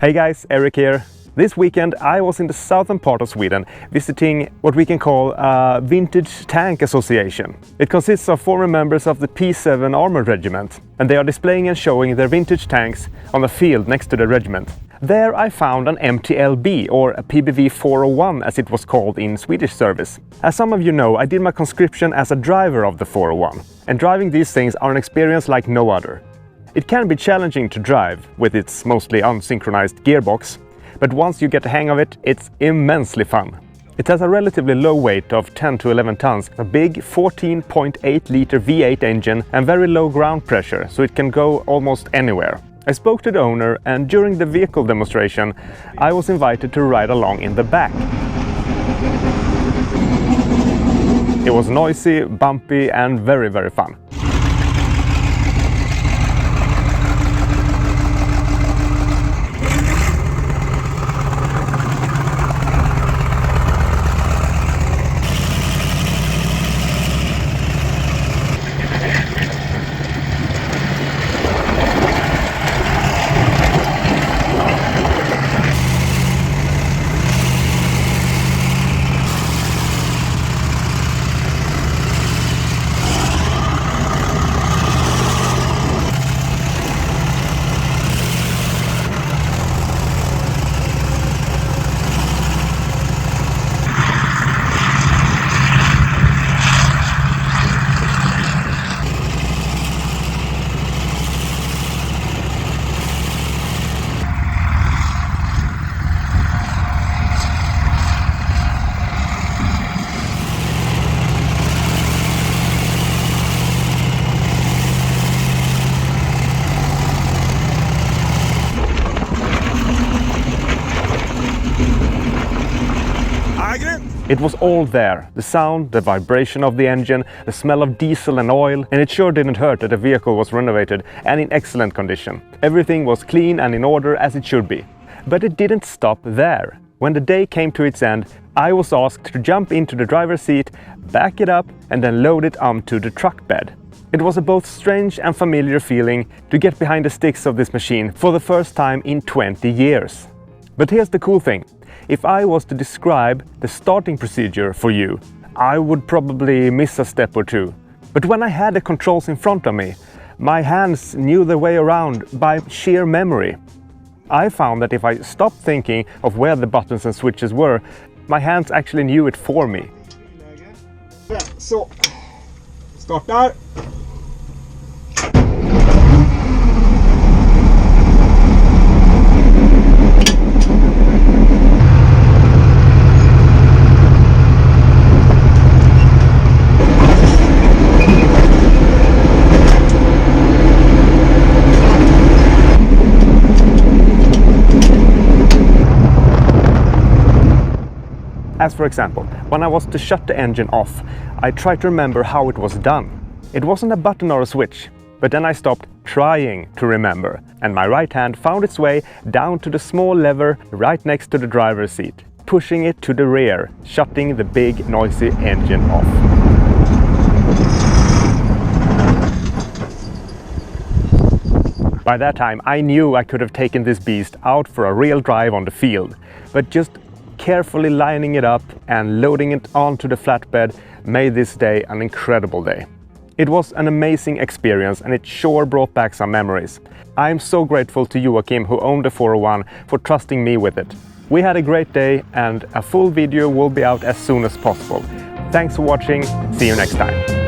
Hey guys, Eric here. This weekend I was in the southern part of Sweden visiting what we can call a vintage tank association. It consists of former members of the P7 Armored Regiment, and they are displaying and showing their vintage tanks on a field next to the regiment. There I found an MTLB, or a PBV 401 as it was called in Swedish service. As some of you know, I did my conscription as a driver of the 401, and driving these things are an experience like no other. It can be challenging to drive with its mostly unsynchronized gearbox, but once you get the hang of it, it's immensely fun. It has a relatively low weight of 10 to 11 tons, a big 14.8 liter V8 engine and very low ground pressure, so it can go almost anywhere. I spoke to the owner, and during the vehicle demonstration I was invited to ride along in the back. It was noisy, bumpy and very fun. It was all there, the sound, the vibration of the engine, the smell of diesel and oil, and it sure didn't hurt that the vehicle was renovated and in excellent condition. Everything was clean and in order as it should be. But it didn't stop there. When the day came to its end, I was asked to jump into the driver's seat, back it up and then load it onto the truck bed. It was a both strange and familiar feeling to get behind the sticks of this machine for the first time in 20 years. But here's the cool thing. If I was to describe the starting procedure for you, I would probably miss a step or two. But when I had the controls in front of me, my hands knew their way around by sheer memory. I found that if I stopped thinking of where the buttons and switches were, my hands actually knew it for me. Så, startar. As for example, when I was to shut the engine off, I tried to remember how it was done. It wasn't a button or a switch, but then I stopped trying to remember, and my right hand found its way down to the small lever right next to the driver's seat, pushing it to the rear, shutting the big noisy engine off. By that time I knew I could have taken this beast out for a real drive on the field, but just carefully lining it up and loading it onto the flatbed made this day an incredible day. It was an amazing experience and it sure brought back some memories. I am so grateful to Joachim, who owned the 401, for trusting me with it. We had a great day and a full video will be out as soon as possible. Thanks for watching, see you next time.